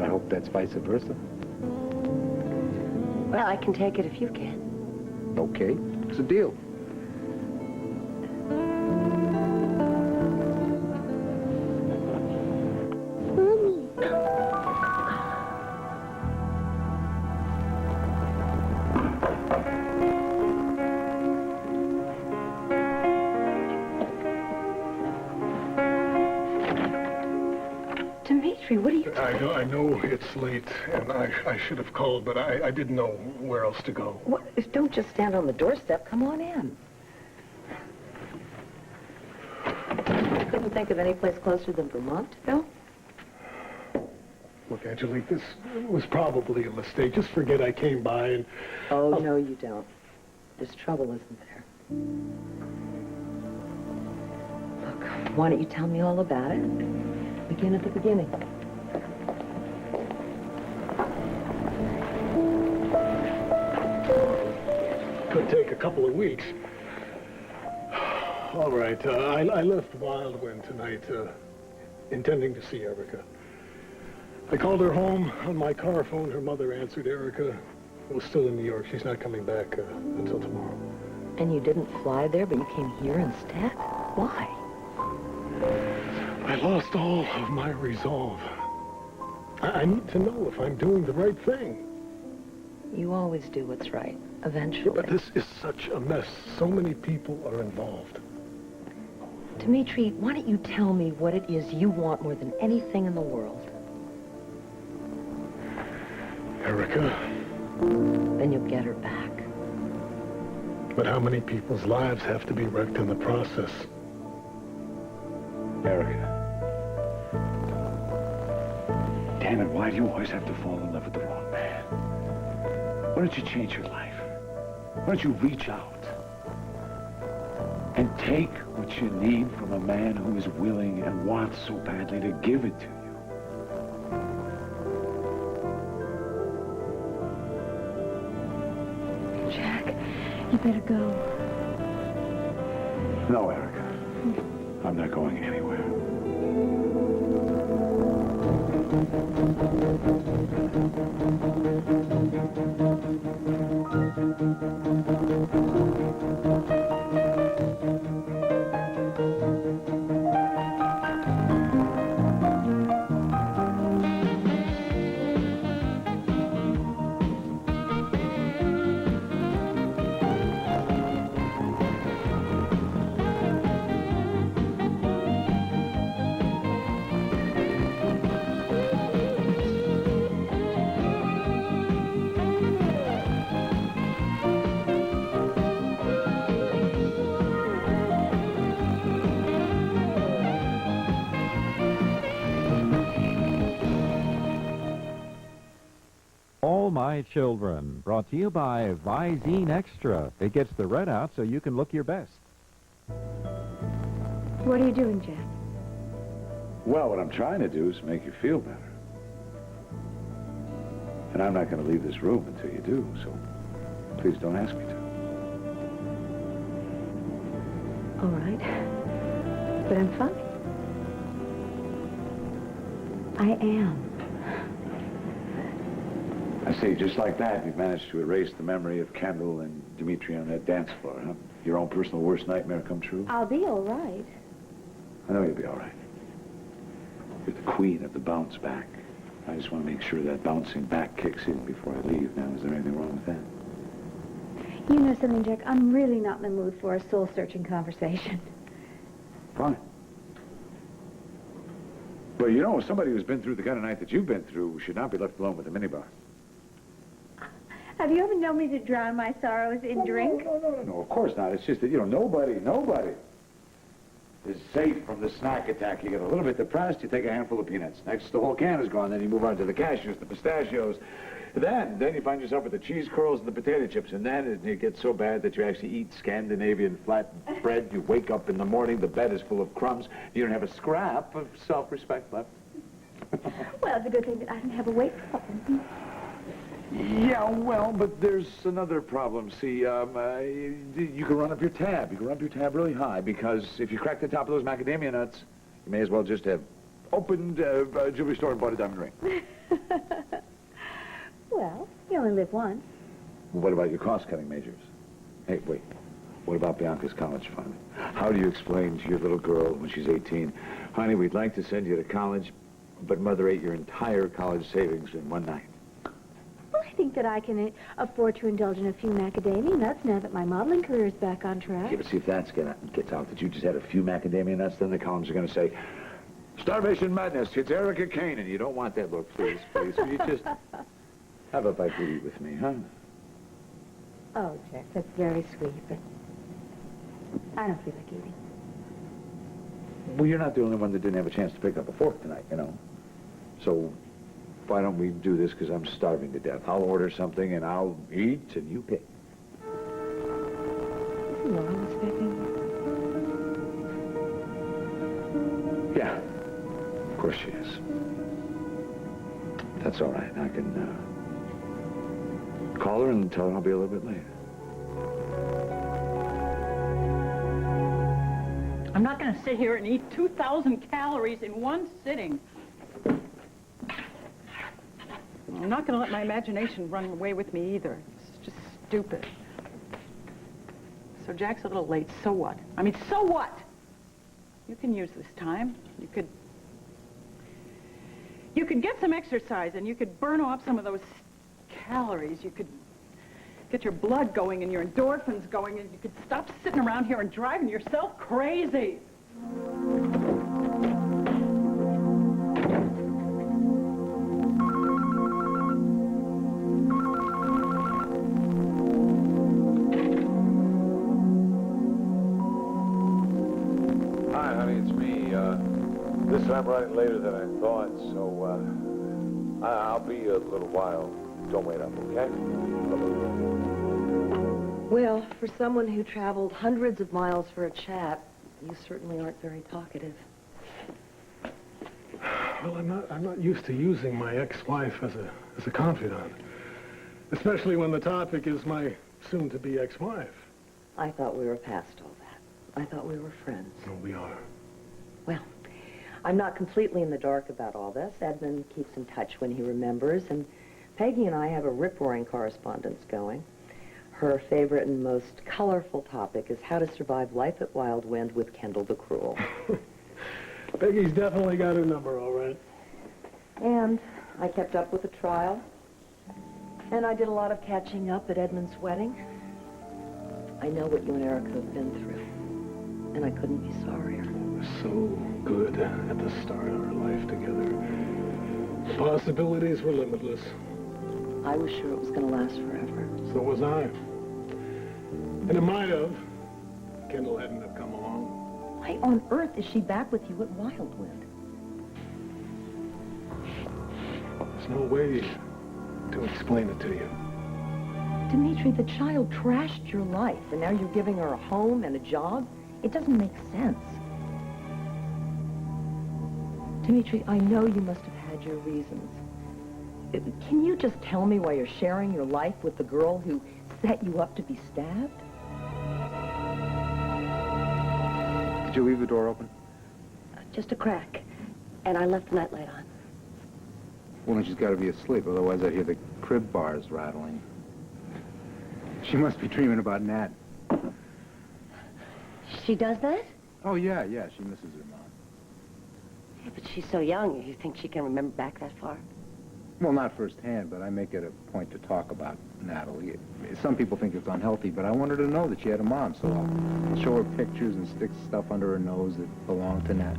I hope that's vice versa. Well, I can take it if you can. Okay, it's a deal. Dimitri, what are you doing? I know it's late, and I should have called, but I didn't know where else to go. What? Don't just stand on the doorstep. Come on in. Couldn't think of any place closer than Vermont to go? Look, Angelique, this was probably a mistake. Just forget I came by and... Oh, no, you don't. There's trouble, isn't there? Look, why don't you tell me all about it? Begin at the beginning. Could take a couple of weeks. All right, I left Wildwind tonight, intending to see Erica. I called her home on my car phone. Her mother answered. Erica was still in New York. She's not coming back until tomorrow. And you didn't fly there, but you came here instead? Why? I lost all of my resolve. I need to know if I'm doing the right thing. You always do what's right, eventually. Yeah, but this is such a mess. So many people are involved. Dimitri, why don't you tell me what it is you want more than anything in the world? Erica. Then you'll get her back. But how many people's lives have to be wrecked in the process? Erica. Damn it, why do you always have to fall in love with the wrong man? Why don't you change your life? Why don't you reach out and take what you need from a man who is willing and wants so badly to give it to you? Jack, you better go. No, Erica. I'm not going anywhere. My Children, brought to you by Visine Extra. It gets the red out so you can look your best. What are you doing, Jack? Well, what I'm trying to do is make you feel better. And I'm not going to leave this room until you do, so please don't ask me to. All right. But I'm fine. I am. I see, just like that, you've managed to erase the memory of Kendall and Dimitri on that dance floor, huh? Your own personal worst nightmare come true? I'll be all right. I know you'll be all right. You're the queen of the bounce back. I just want to make sure that bouncing back kicks in before I leave. Now, is there anything wrong with that? You know something, Jack? I'm really not in the mood for a soul-searching conversation. Fine. Well, you know, somebody who's been through the kind of night that you've been through should not be left alone with a minibar. Have you ever known me to drown my sorrows in drink? No, of course not. It's just that, you know, nobody is safe from the snack attack. You get a little bit depressed, you take a handful of peanuts. Next, the whole can is gone. Then you move on to the cashews, the pistachios. Then you find yourself with the cheese curls and the potato chips. And then it gets so bad that you actually eat Scandinavian flat bread. You wake up in the morning, the bed is full of crumbs. You don't have a scrap of self-respect left. Well, it's a good thing that I don't have a weight problem. Yeah, well, but there's another problem. See, you can run up your tab. You can run up your tab really high, because if you crack the top of those macadamia nuts, you may as well just have opened a jewelry store and bought a diamond ring. Well, you only live once. What about your cost-cutting measures? Hey, wait. What about Bianca's college fund? How do you explain to your little girl when she's 18, honey, we'd like to send you to college, but Mother ate your entire college savings in one night? Well, I think that I can afford to indulge in a few macadamia nuts now that my modeling career is back on track. Yeah, but see if that gets out that you just had a few macadamia nuts, then the columns are going to say, starvation madness, it's Erica Kane, and you don't want that look, please. Will you just have a bite to eat with me, huh? Oh, Jack, that's very sweet, but I don't feel like eating. Well, you're not the only one that didn't have a chance to pick up a fork tonight, you know. So why don't we do this, because I'm starving to death. I'll order something, and I'll eat, and you pick. Isn't Laurel expecting you? Yeah, of course she is. That's all right. I can call her and tell her I'll be a little bit late. I'm not going to sit here and eat 2,000 calories in one sitting. I'm not going to let my imagination run away with me either. It's just stupid. So Jack's a little late. So what? I mean, so what? You can use this time. You could get some exercise and you could burn off some of those calories. You could get your blood going and your endorphins going, and you could stop sitting around here and driving yourself crazy. Hi, honey, it's me. This time running later than I thought, so I'll be a little while. Don't wait up, okay? Well, for someone who traveled hundreds of miles for a chat, you certainly aren't very talkative. Well, I'm not used to using my ex-wife as a confidant, especially when the topic is my soon-to-be ex-wife. I thought we were past all that. I thought we were friends. No, we are. Well, I'm not completely in the dark about all this. Edmund keeps in touch when he remembers, and Peggy and I have a rip-roaring correspondence going. Her favorite and most colorful topic is how to survive life at Wild Wind with Kendall the Cruel. Peggy's definitely got her number, all right. And I kept up with the trial. And I did a lot of catching up at Edmund's wedding. I know what you and Erica have been through. And I couldn't be sorrier. We were so good at the start of our life together. The possibilities were limitless. I was sure it was going to last forever. So was I. And it might have. Kendall hadn't have come along. Why on earth is she back with you at Wild Wind? There's no way to explain it to you. Dimitri, the child trashed your life, and now you're giving her a home and a job? It doesn't make sense. Dimitri, I know you must have had your reasons. Can you just tell me why you're sharing your life with the girl who set you up to be stabbed? Did you leave the door open? Just a crack. And I left the nightlight on. Well, then she's got to be asleep, otherwise I'd hear the crib bars rattling. She must be dreaming about Nat. She does that? Oh, yeah, she misses her mom. Yeah, but she's so young. You think she can remember back that far? Well, not firsthand, but I make it a point to talk about Natalie. Some people think it's unhealthy, but I want her to know that she had a mom, so I'll show her pictures and stick stuff under her nose that belonged to Nat.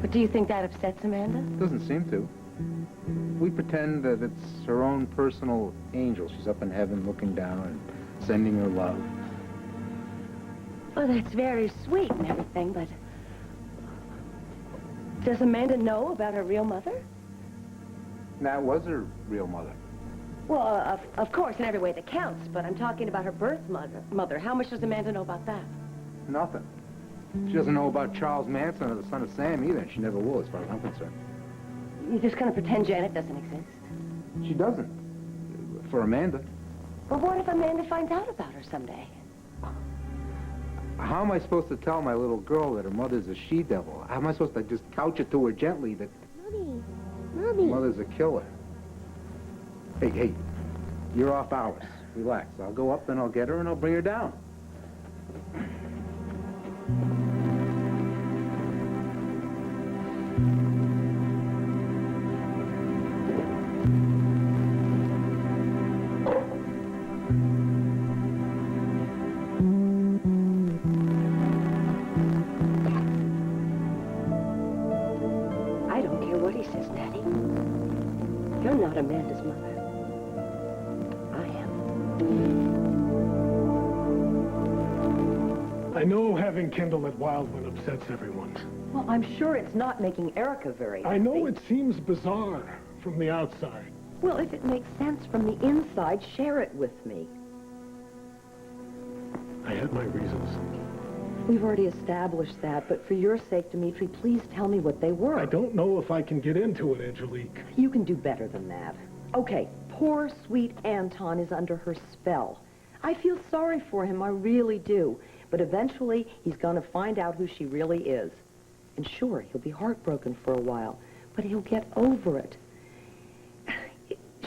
But do you think that upsets Amanda? Doesn't seem to. We pretend that it's her own personal angel. She's up in heaven looking down and sending her love. Well, that's very sweet and everything, but... Does Amanda know about her real mother? Nat was her real mother. Well, of course, in every way that counts, but I'm talking about her birth mother. How much does Amanda know about that? Nothing. She doesn't know about Charles Mattson or the son of Sam either, and she never will, as far as I'm concerned. You're just going to pretend Janet doesn't exist? She doesn't. For Amanda. Well, what if Amanda finds out about her someday? How am I supposed to tell my little girl that her mother's a she-devil? How am I supposed to just couch it to her gently that Mommy. mother's a killer? Hey, you're off hours. Relax. I'll go up and I'll get her and I'll bring her down. I don't care what he says, Daddy. You're not Amanda's mother. I am. I know having Kendall at Wildwood upsets everyone. Well, I'm sure it's not making Erica very happy. I know it seems bizarre from the outside. Well, if it makes sense from the inside, share it with me. I had my reasons. We've already established that, but for your sake, Dimitri, please tell me what they were. I don't know if I can get into it, Angelique. You can do better than that. Okay, poor, sweet Anton is under her spell. I feel sorry for him, I really do. But eventually, he's going to find out who she really is. And sure, he'll be heartbroken for a while, but he'll get over it.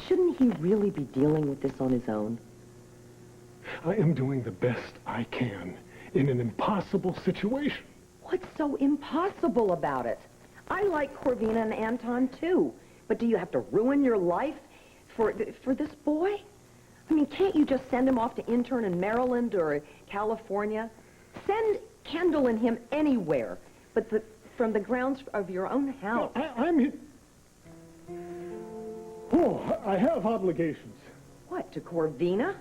Shouldn't he really be dealing with this on his own? I am doing the best I can in an impossible situation. What's so impossible about it? I like Corvina and Anton, too. But do you have to ruin your life for this boy? I mean, can't you just send him off to intern in Maryland or California? Send Kendall and him anywhere, but from the grounds of your own house. I have obligations. What, to Corvina?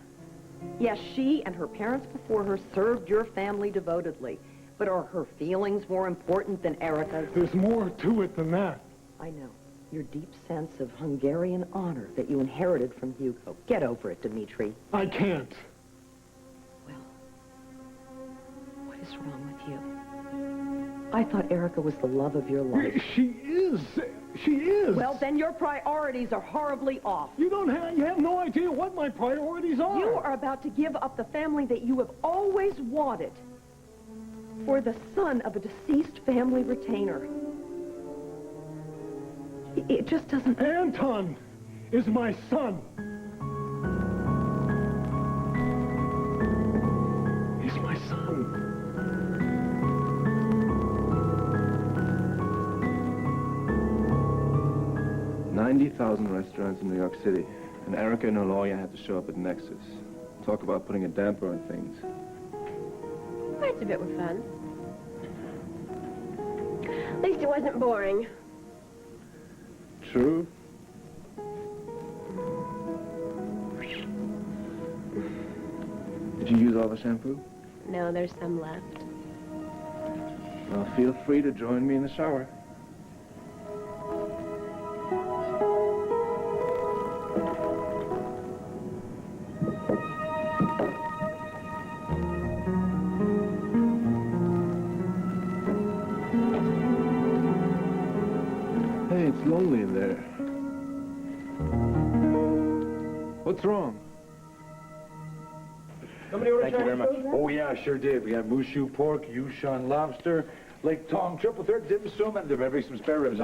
Yes, she and her parents before her served your family devotedly. But are her feelings more important than Erica's? There's more to it than that. I know. Your deep sense of Hungarian honor that you inherited from Hugo. Get over it, Dimitri. I can't. Well, what is wrong with you? I thought Erica was the love of your life. She is. She is. Well, then your priorities are horribly off. You have no idea what my priorities are. You are about to give up the family that you have always wanted for the son of a deceased family retainer. It just doesn't... Anton is my son. He's my son. $90,000 restaurants in New York City, and Erica and her lawyer had to show up at Nexus. Talk about putting a damper on things. Parts of it were fun. At least it wasn't boring. True. Did you use all the shampoo? No, there's some left. Well, feel free to join me in the shower. Hey, it's lonely in there. What's wrong? Somebody order Thank you very much. Oh, yeah, sure did. We had moose shoe pork, Yushan lobster, Lake Tong, triple thread dim sum, and there may be some spare ribs.